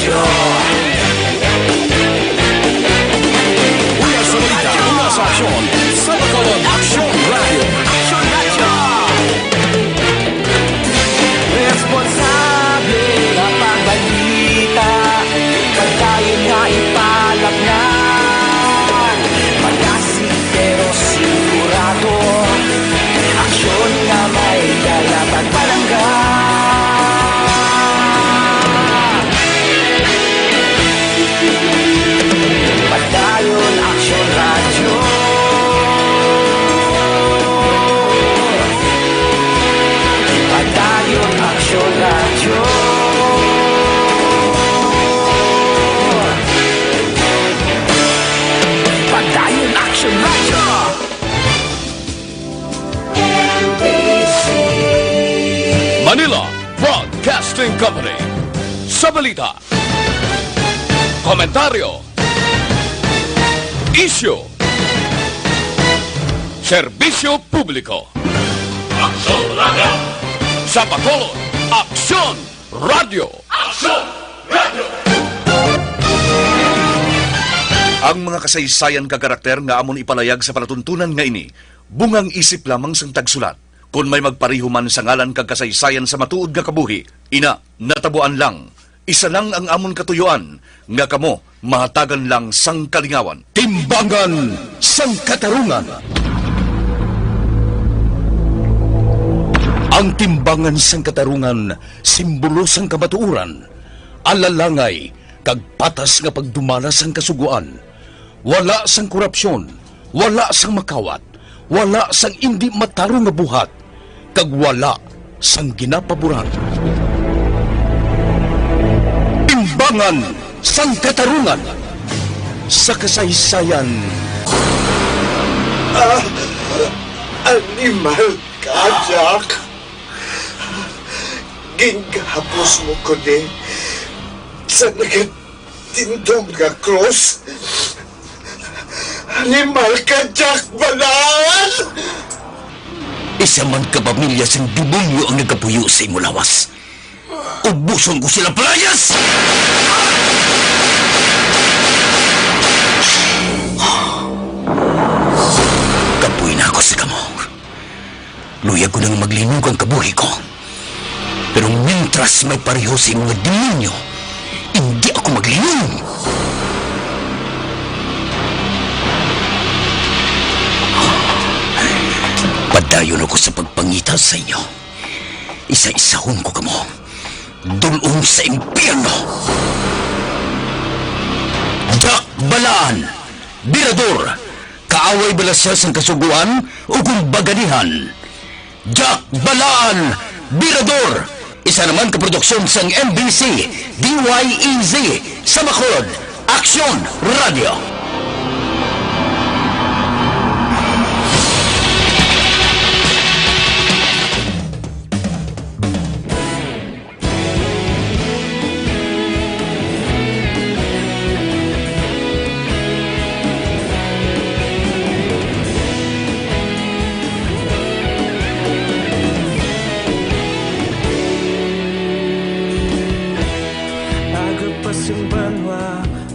Radyo. Una sa balita, una sa aksyon. Sa Bacolod Action Radio. Action Radyo. Responsable na pagbalita, pagkain na ipalaknan. Malasig pero sigurado, aksyon na may kalaban palanggan. Padayon Action Radyo. Padayon Action Radyo. Padayon Action Radyo. Manila Broadcasting Company. Sa balita, komentaryo, isyu, serbisyo publiko. Aksyon Radio! Sa Bacolod, Aksyon Radio! Aksyon Radio! Ang mga kasaysayan kagarakter nga amon ipalayag sa palatuntunan nga ini, bungang isip lamang sang tagsulat. Kung may magpariho man sa ngalan kag kasaysayan sa matuod nga kabuhi, ina, natabuan lang. Isa lang ang amon katuyuan, nga kamo, mahatagan lang sang kalingawan. Timbangan sang katarungan. Ang timbangan sang katarungan, simbolo sang kamatuuran. Alalangay, kag patas nga pagdumala sang kasuguan. Wala sang korupsyon, wala sang makawat, wala sang indi matarong nga buhat, kag wala sang ginapaboran. Timbangan sang katarungan sa kasaysayan. Animal ka, Jack. Ginghapos mo ko ni sa nagatindong nga cross. Animal ka, Jack, balaan! Isa man ka pamilya sang demonyo ang nagkapuyo sa imo lawas. Ubuson ko sila palayas! Kapuy na ako sa kamong. Luyag ko nang maglinog ang kabuhi ko. Pero mintras may pareho sa mga demonyo, hindi ako maglinog. Padayon ako sa pagpangita sa inyo. Isa-isahon ko kamo. Dulong sa impyerno. Jack Balaan, Birador, kaaway bala siya sa kasuguan o kung baganihan. Jack Balaan, Birador, isa naman kaproduksyon sang MBC, DYEZ, sa Bacolod, Action Radio.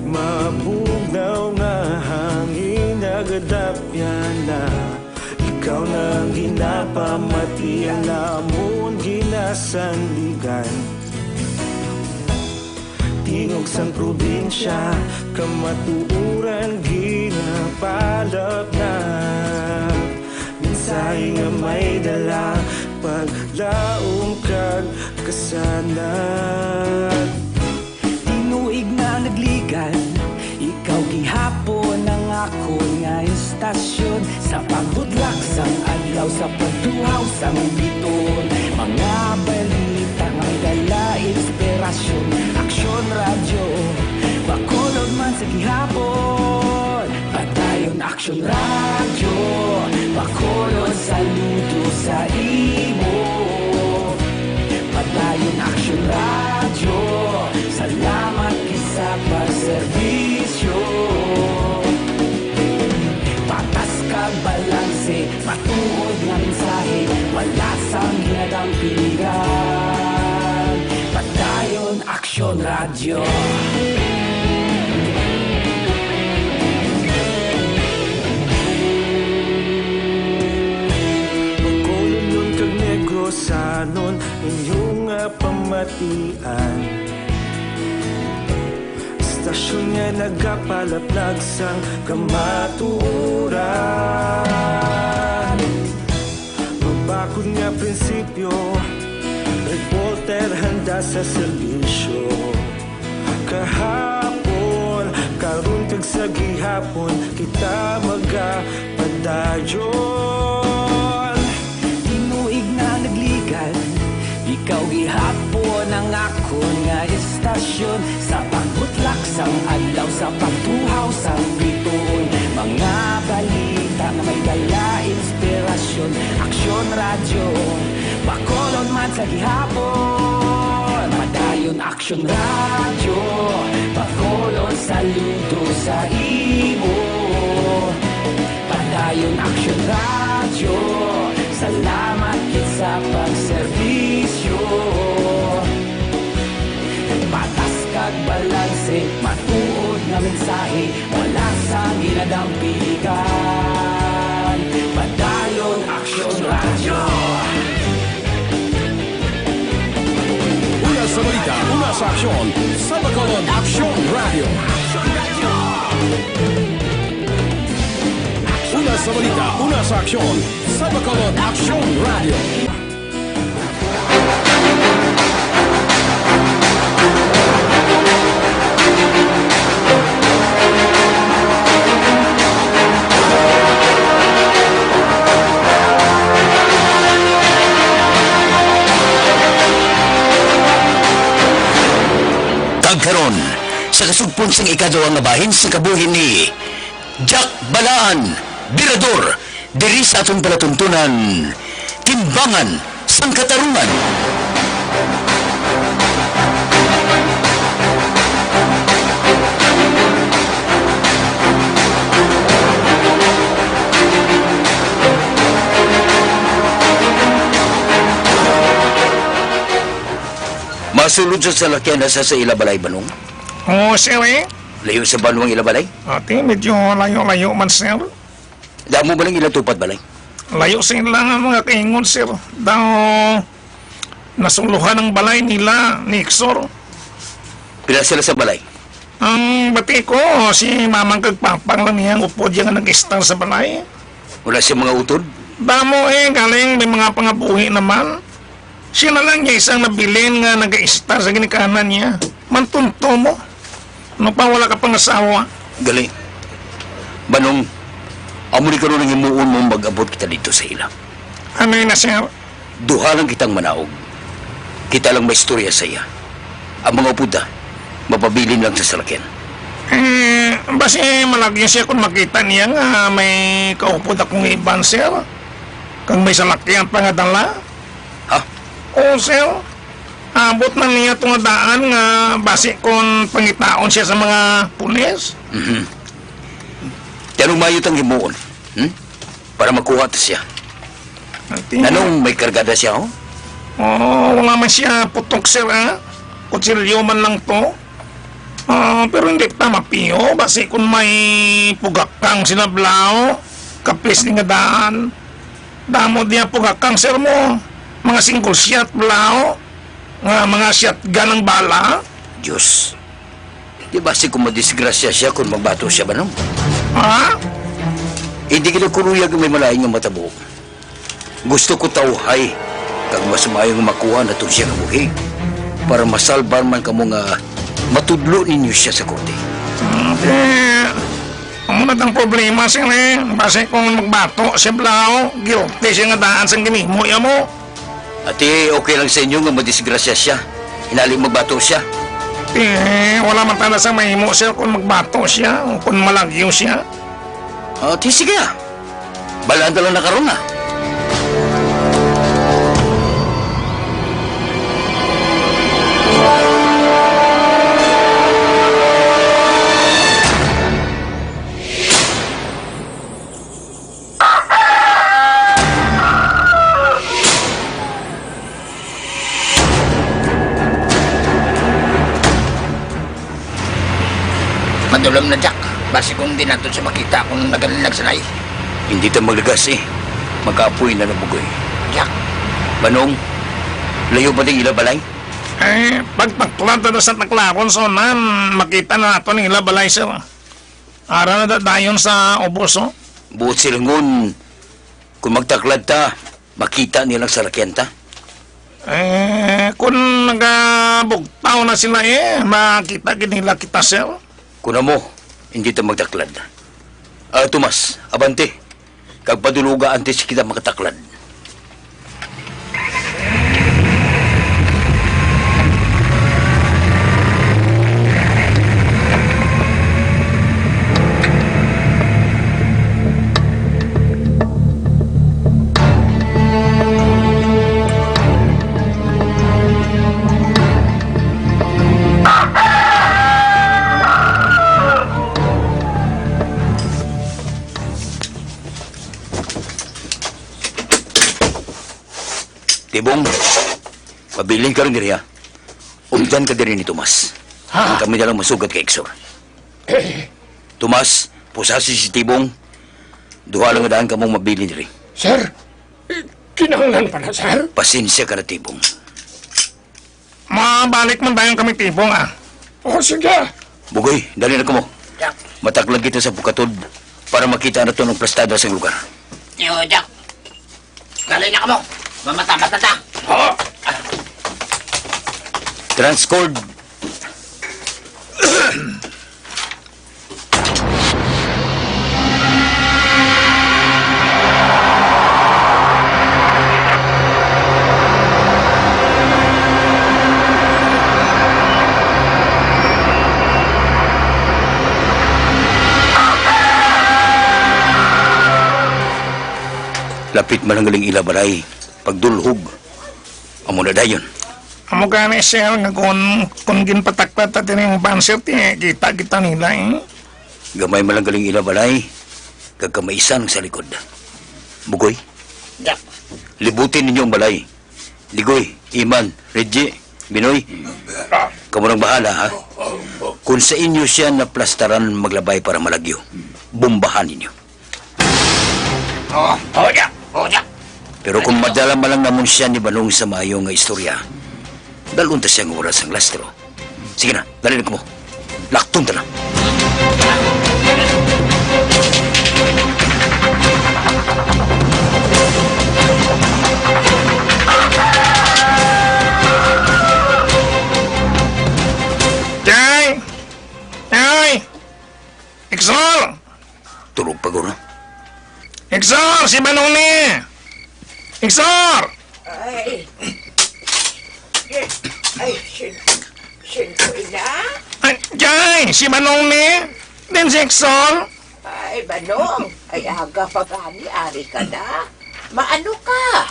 Mabugnaw nga hangin nagadapyan na ikaw nang ginapamatian namon ginasandigan. Tingog sang probinsya kamatuuran ginapalap na minsay nga may dala paglaom kag kasanan. Tinuig na nagligan, ikaw gihapon ang ako nga istasyon sa pagbudlak sang adlaw sa pagduhaw sang biton. Mga balita nga dala inspirasyon, Aksyon Radyo, Bacolod man sa gihapon. Padayon Aksyon Radyo, Bacolod saludo sa imo. Padayon Aksyon Radyo, salamat kisa pagserbisyo. Patas kag balanse, matuod nga mensahe, wala sang ginadampingan. Padayon Aksyon Action Radio. Pagkulong yun kag negro sanon inyong nga pamatian. Istasyon nga nagapalaplag sang kamaturan. Magbakod nga prinsipyo, reporter handa sa serbisyo. Kahapon, karon kag sa gihapon, kita magapadayon. Tinuig na nagligal, ikaw gihapon ang ako nga istasyon. Sa pagbutlak sang adlaw, sa pagtuhaw sang bituon. Mga balita na may dala inspirasyon. Aksyon radyo, bakolon man sa gihapon. Madayon aksyon radyo, bakolon saludo sa imo. Padayon aksyon radyo, salamat kit sa pagserbisyo. Patas kag balanse, matuod nga mensahe, wala sa ginadampikan. Padayon aksyon radyo. Una sa balita, una sa aksyon, sa Bacolod Action Radio. Una sa balita, una sa aksyon, sa Bacolod Action Radio. Karon sa kasugpon sang ikaduha nga bahin sa kabuhi ni Jack Balaan, Birador, diri sa atong palatuntunan, Timbangan sang Katarungan. Masulod sa salakyan na sa Ilabalay, Banong. Oo, sir eh. Layo sa Banong Ilabalay. Ate, medyo layo-layo man, sir. Damo ba lang ilatupad balay? Layo sila nga mga kaingon, sir. Daw, nasuluhan ng balay nila, ni Iksor. Pila sila sa balay? Ang bati ko, si Mamang Kagpapang lang niyang upod yung nag-star sa balay. Wala siya mga utod? Damo eh, galing may mga pangabuhi naman. Siya na lang niya isang nabilin nga nag-star sa ginikanan niya. Mantunto mo. Ano pa wala ka pang asawa? Gali. Banong, amo ni karon ang himuon mo mag-abot kita dito sa ila. Ano yun na, sir? Duha lang kitang manaog. Kita lang may istorya sa iya. Ang mga upuda, mapabilin lang sa salakyan. Basi malagyan siya kung makita niya nga may kaupod akong iban, sir. Kung may salakyan pa nga dala. Ha? Oo, sir. Abot na niya itong daan nga basi kung pangitaon siya sa mga pulis. Tanong mayo tang himuon. Para makuha ta siya. Anong may kargada siya, oh? Oo, wala man siya putok, sir, ha? Kutsilyo man lang to. Pero hindi pa mapiyo. Basi kung may pugakang sinablao, kapis ni nga daan. Damo diya pugakang, sir mo. Mga single shot, blao. Mga shotgun ng bala. Diyos. Di ba si kung madisgrasya siya kung magbato siya ba, no? Ha? Hindi kita kuruyag may malaing nga matabo. Gusto ko tauhay kag mas maayong makuha na itong siya kabuhi para masalbar man kamo nga matudlo ninyo siya sa korte. Ang muna ang problema siya eh. Basi kung magbato siya blao, guilty siya nga daan sa ginimo ya mo. Ate, okay lang sa inyo nga madisgrasya siya. Hinali magbato siya. Wala man tala sa mahimo sir kung magbato siya o kung malagyo siya. Ate, sige ah. Balaan lang na karon ah. Tulam na, Jack. Basi kung di nato siya makita kung nagalinag sanay. Hindi tayo maglagas eh. Magkaapoy na nabugoy. Jack, Manong, layo ba din ilabalay? Pagtaklan na sa taklaron, so nan, makita na nato ng ilabalay, sir. Ara na dayon sa oboso. Buot silangon, kung magtaklad ta, makita nilang salakyan ta. Kung nagabugtaw na sila makita nila kita, sir. Kuna mo, hindi ta magtaklad. Tomas, abante. Kag paduluga antes kita makataklad. Tibong, pabiling ka rin diri ha. Umdan ka diri ni Tomas. Ang kami na lang masugat kay Exor. Tomas, pusasi si Tibong. Duha lang daan ka mong mabilin diri. Sir, kinahanglan pala, sir. Pasensya ka na, Tibong. Mabalik man dayon kami tibong, O, sige. Bugoy, dali na ko mo. Jack. Mataklad kita sa bukatod para makita na ito ng plastada sa lugar. Yo, Jack. Galay na ka mo. Mamata-mata ta. Oo. Transcord. Lapit mananggaling ilabalay. Pagdulhog. Amo na dayon. Amo gani, sir, nga kung ginpatakpat at yung panser, kita nila, Gamay malanggaling ilabalay. Kagkamaisan sa likod. Bugoy, Jack. libutin ninyo ang balay. Ligoy, Iman, Reggie, Binoy. Kamu nang bahala, ha? Kung sa inyo siya na plastaran maglabay para malagyo, bombahan ninyo. Oo, Jack. Oo, Jack. Pero kung madala malang namon siya ni Banong sa mayo nga istorya, dalunta siyang oras ang lastro. Sige na, dalinig mo. Laktong ta na. Jay! Jay! Exor! Tulog pa guro. Exor! Si Manong ni! Exor! Sino ina? Jay! Si Manong ni! Din si Exor! Ay, Manong. Ay, aga pa gani. Ari ka na. Maano ka?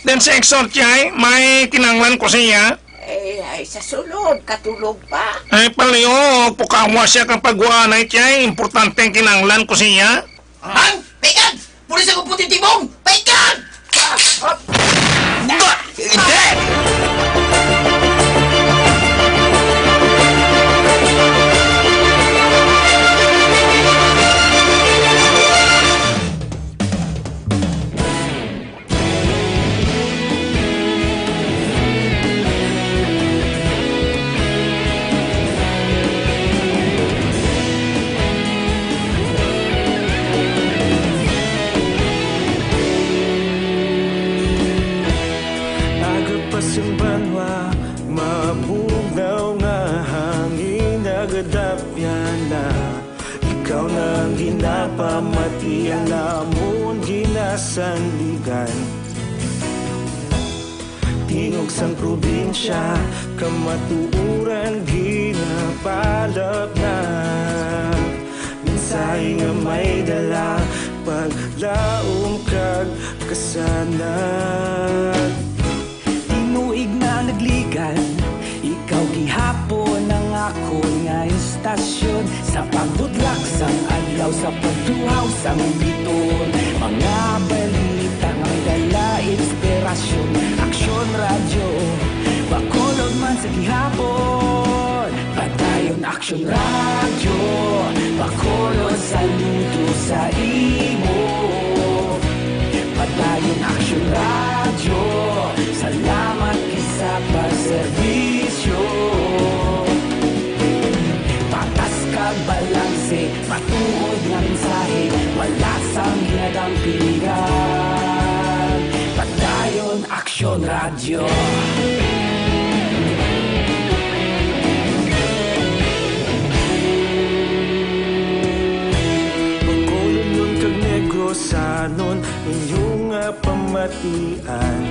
Din si Exor, Jay. May kinanglan ko siya. Ay, sa sulod. Katulog pa. Ay, palayo. Pukawa siya kang pagwanay, Jay. Importante ang kinanglan ko siya. Ang! Pegan! Pulis ako puti tibong! Pegan! Hindi! Agapasumbanwa, mapugnaw nga hangin nagadapyan na. Ikaw na ang ginapamati, ang namon ginasandigan. Tingog sang probinsya, kamatuuran ginapalap na. Minsay nga may dala, paglaom kag kasanan. Tinuig na nagligan, ikaw gihapon ang ako nga istasyon. Sa pagbudlak sang adlaw, sa pagduhaw sang biton. Mga balita nga dala inspirasyon, aksyon radyo, bakolog man sa gihapon. Padayon ako Action Radio, Bacolod saludo sa imo. Padayon Action Radio, salamat kisa pagserbisyo. Patas kag balanse, matuod nga mensahe, wala sang hinagang pilihan. Padayon Action Radio. Sanon inyong pamatian.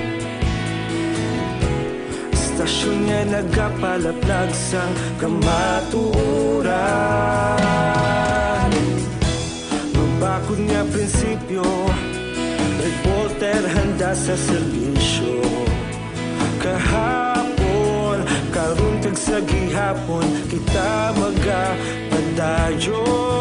Stasyon nga nagapalaplag sang kamaturan. Mabakod nga prinsipyo, reporter handa sa serbisyo. Kahapon, karun kag sa gihapon, kita magapadayon.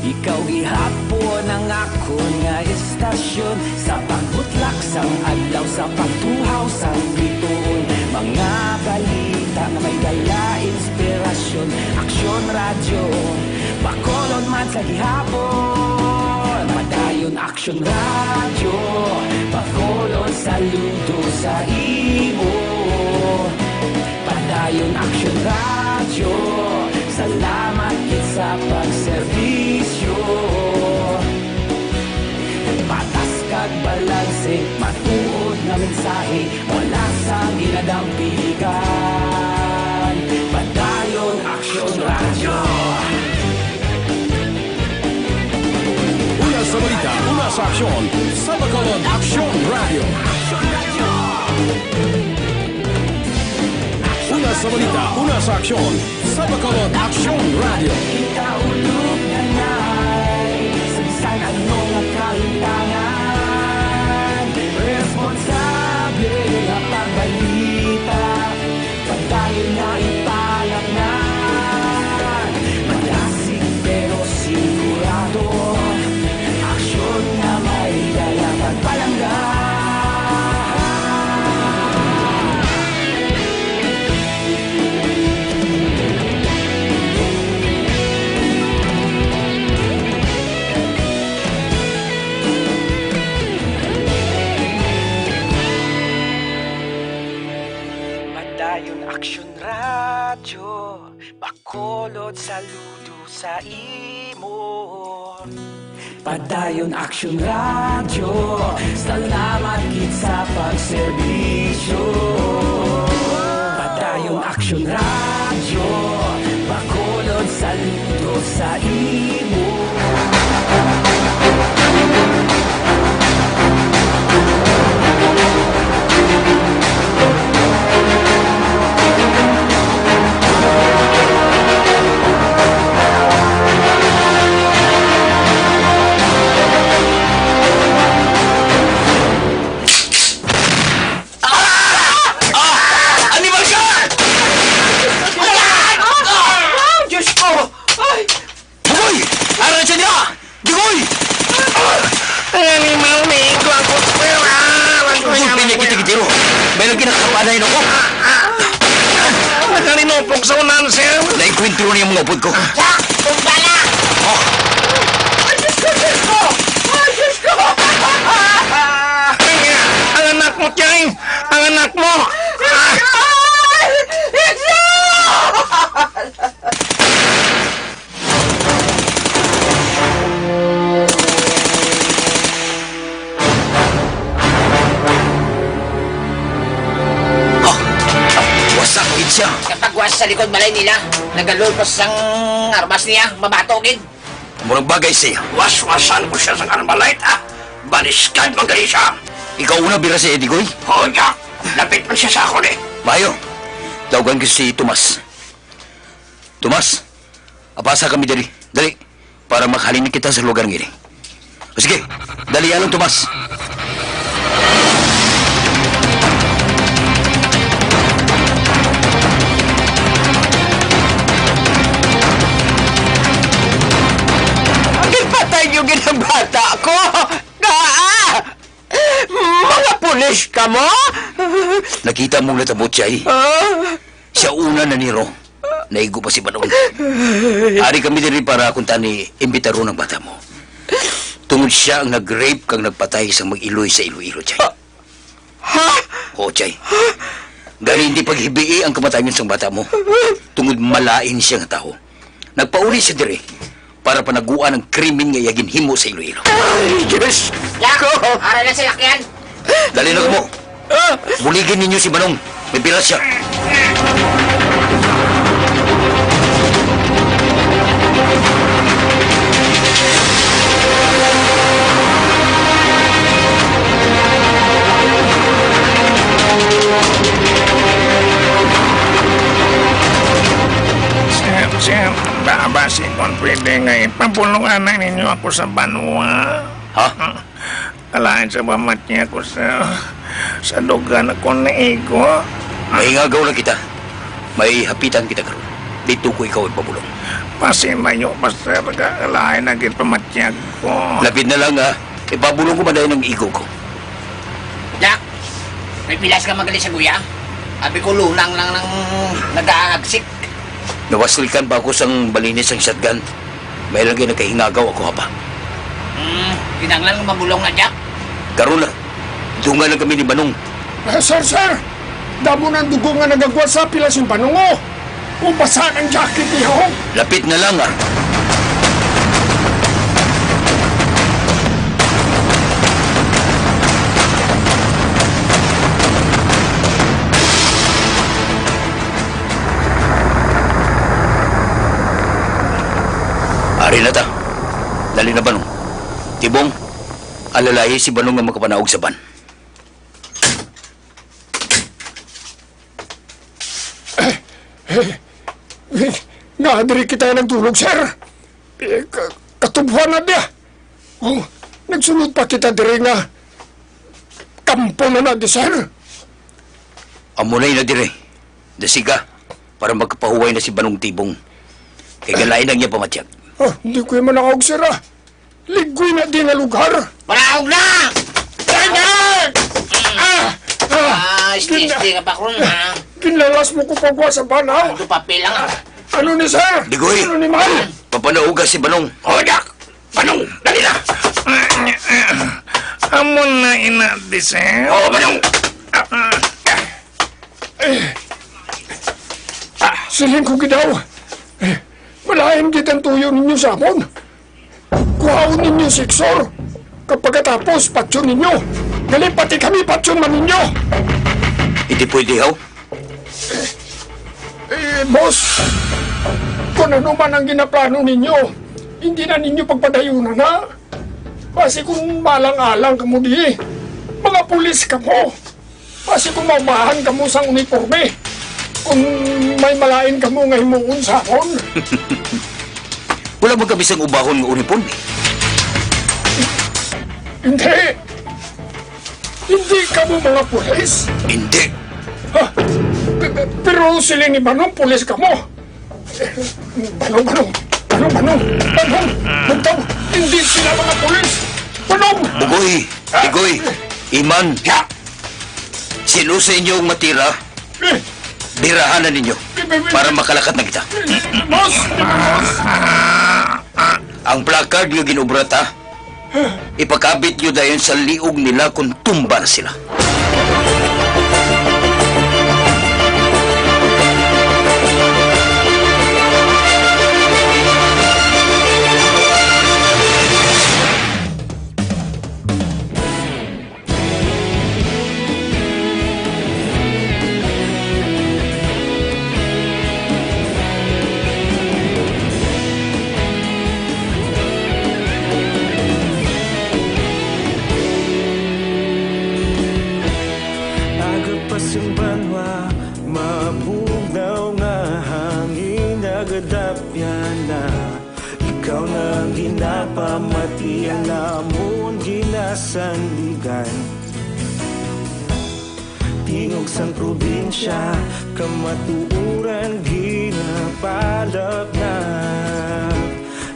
Ikaw gihapon ang ako nga istasyon, sa pagbutlak sang adlaw, sa pagtuhaw sang bituon. Mga balita na may dala inspirasyon. Aksyon Radio, Bacolod man sa gihapon. Padayon Aksyon Radio, Bacolod saludo sa imo. Padayon Aksyon Radio, salamat kit sa pagserbisyo. Patas kag balanse, matuod nga mensahe, wala sang ginadang pilihan. Padayon Action Radio. Una sa balita, una sa aksyon, sa Bacolod Action Radio. Una sa balita, una sa aksyon, sa Bacolod Action Radio. Kita ulog na na'y sabisan ano nga kahintangan. Responsable nga pagbalita, padayon na ipalaknan. Malasig pero sigurado, aksyon nga may dalang pagpalanggan. Padayon Action Radio, Bacolod saludo sa imo. Padayon Action Radio, salamat kit sa pagserbisyo. Padayon Action Radio, Bacolod saludo sa imo. Nakalinopog sa unan, sir. Naikwentro niya mga upod ko. Jack! Tumbala! Ay, Diyos ko! Ay, Diyos ko! Ang anak mo, Tiay! Ang anak mo! Wasak ko siya. Kapag was sa likod balay nila, nagalulpos sang armas niya, mabatogin. Murag bagay siya. Was-wasan ko siya sa karbalait, Baliskad man gali siya. Ikaw una bira si Edigoy. Oo, Jack. Lapit man siya sa ako, Mayo, tawagan ko si Tomas. Tomas, apasa kami dali. Dali, para makhalin kita sa lugar ngini. O sige, dali anong Tomas. Patay niyo ginang bata ko! Mga pulis ka mo? Nakita mo natabo, Chay. Siya una na niro. Naigo pa si Banong. Ari kami din para kunta ni imbitaro ng bata mo. Tungod siya ang nag-rape kang nagpatay sa mag-iloy sa Iloilo, Chay. Oo, Chay. Gani hindi paghibii ang kamatayon sa bata mo. Tungod malain siya nga tao. Nagpauli siya dire para panaguan ang krimen nga yagin himo sa Iloilo. Yes! Yak! Ara na sila kyan! Dali na mo. Buligin ninyo si Banong. May bilas siya. Sir, babasi kung pwede nga ipabulungan na ninyo ako sa banwa. Ha? Alain sa bamat niya ako sa dugan ako na ego. May ingagaw na kita. May hapitan kita karon. Dito ko ikaw ipabulong. Pasimayo pa sir, alain na pamatiyag ko. Lapit na lang ha. Ipabulong ko maday ng igo ko. Yak! May pilas ka magaling sa guya? Abi ko lunang lang ng nag-aagsik. Nawaslikan pa ako sang balinis ang shotgun. May lagi na kahingagaw ako ha pa. Kinanglan ng mabulong na, Jack. Karon na. Dunga lang kami ni Banong. Sir! Damo ng dugo nga nagagwa sa pilas yung panungo. Ubasan ang jacket niyo. Lapit na lang ha. Ari na ta. Dali na Banong. Tibong, alalaye si Banong nga makapanaog sa ban. Naadiri kita ng tulog, sir. Katubuhan na niya. Oh, nagsunod pa kita diri nga. Kampo na na di, sir. Amunay na dire. Dasiga, para magkapahuway na si Banong Tibong. Kaya galain lang niya pamatyag. Oh, hindi ko yung manakaog, sir, ah. Ligoy na di nga lugar. Paraog na! Isti Gina- nga pa kung ha. Kinlalas mo ko pagwa sa banaw. Ito papel lang. Ano ni, sir? Ligoy. Ano ni, man? Papanauga si Banong. Hodak! Banong, dali na! Amon na ina di, sir. Oo, Banong! Siling ko gidaw. Malayan kitang tuyo ninyo sa amon. Kuhaon ninyo siksor. Kapag tapos, patsyon ninyo. Galing pati kami, patsyon man ninyo. Hindi pwede, haw. Boss, kung ano man ang ginaplano ninyo, hindi na ninyo pagpadayunan, ha? Kasi kung malang-alang kamo di, mga pulis kamo. Kasi kung maumahan kamo sa uniforme, kung may malain kamo nga himuon sa hon. Wala mo kami sang ubahon ng uniform, eh. Hindi. Hindi kamo mga pulis. Hindi. Ha? Pero sila ni Banong, pulis kamo. Banong. Bugtaw, hindi sila mga pulis. Banong! Bugoy, Tigoy, Iman, sino sa inyong matira, birahan na ninyo para makalakat na kita. Boss! Ang placard nyo ginubrata, ipakabit nyo dayon sa liog nila kung tumba na sila. Agapas yung banwa, mabugaw nga hangin nagadapyan na. Ikaw na ang ginapamatian namon ginasandigan. Tingog sang probinsya, kamatuuran ginapalap na.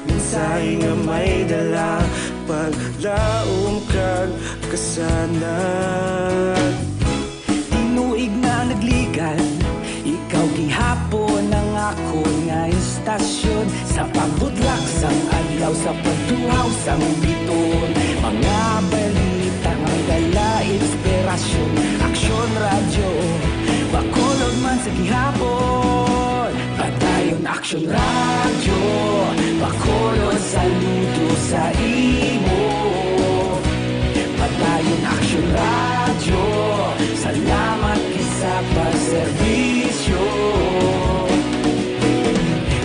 Minsay nga may dala, paglaom kag kasanag. sa pagbudlak sang adlaw sa pagtuhaw sang biton. Mga balita nga dala inspirasyon, aksyon radyo, bakulog man sa gihapon. Padayon aksyon radyo, bakulog saludo sa imo. Padayon aksyon radyo, salamat sa pagserbisyo.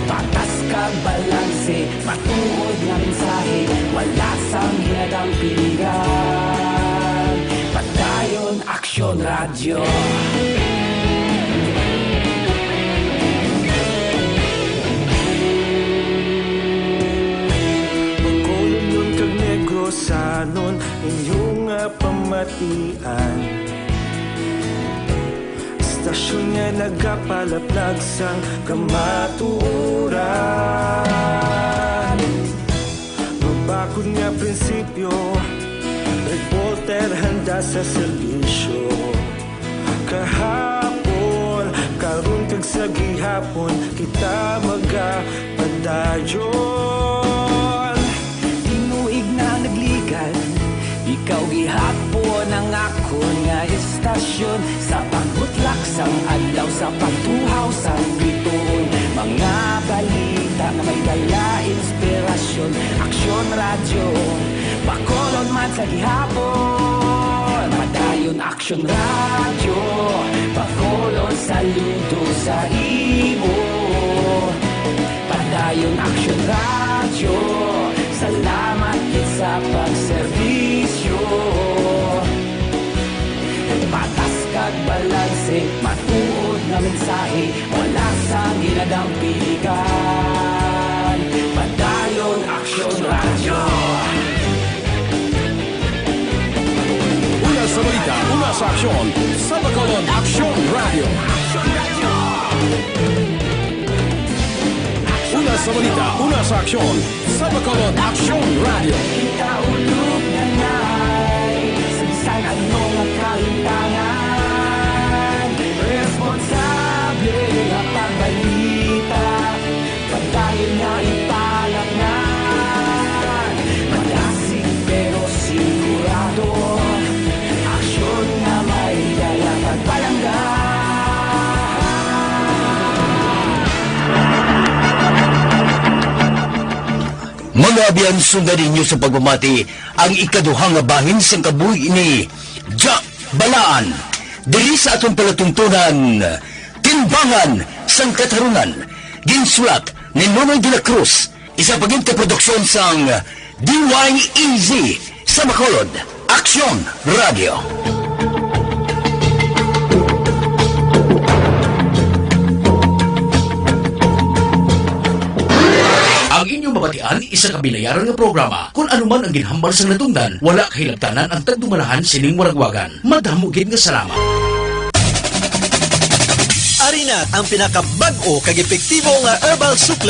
Patas kag balanse, matuod nga mensahe, wala sang hinadang piligan. Padayon aksyon radyo. Bacolod nun kag Negrosanon inyong nga pamatian. Stasyon nga nagapalaplag sang kamatuuran. Mabakod nga prinsipyo, reporter handa sa serbisyo. Kahapon, karon kag sa gihapon, kita magapadayon. Tinuig na nagligan, ikaw gihapon ang ako nga istasyon. Sa pagbutlak sang adlaw, sa pagtuhaw sang biton. Mga balita na may dala inspirasyon, aksyon radyo, bakolod man sa gihapon. Padayon aksyon radyo, bakolod saludo sa imo. Padayon aksyon radyo, salamat sa pagserbisyo. Patas kag balanse, matuod na mensahe, wala sang hinadang piligan. Padayon aksyon radyo. Una sa balita, una sa aksyon, sa Bacolod Action Radio. Una sa balita, una sa aksyon, sa Bacolod Action Radio. Kita ulog na ngay, sa bisan anong kalintangan. Responsable na pagbalita, padayon na ipalaknan. Malasig pero sigurado, aksyon na may dala pagpalanggan. Mga abiyan, sundan ninyo sa pagmamati ang ikaduhang nga bahin sang kabuhi ni Jack Balaan. Diri sa atong palatuntunan, Timbangan sang Katarungan. Ginsulat ni Nonoy de la Cruz, isa paging produksyon sang DYEZ sa Bacolod Action Radio. Ang inyong mabatian, isa kabilayaran nga programa. Kung anuman ang ginhambal sa natungdan, wala kahilabtanan ang tagdumalahan sining waragwagan. Madamugid nga salamat. Ari na ang pinakabag-o kag epektibo nga herbal supplement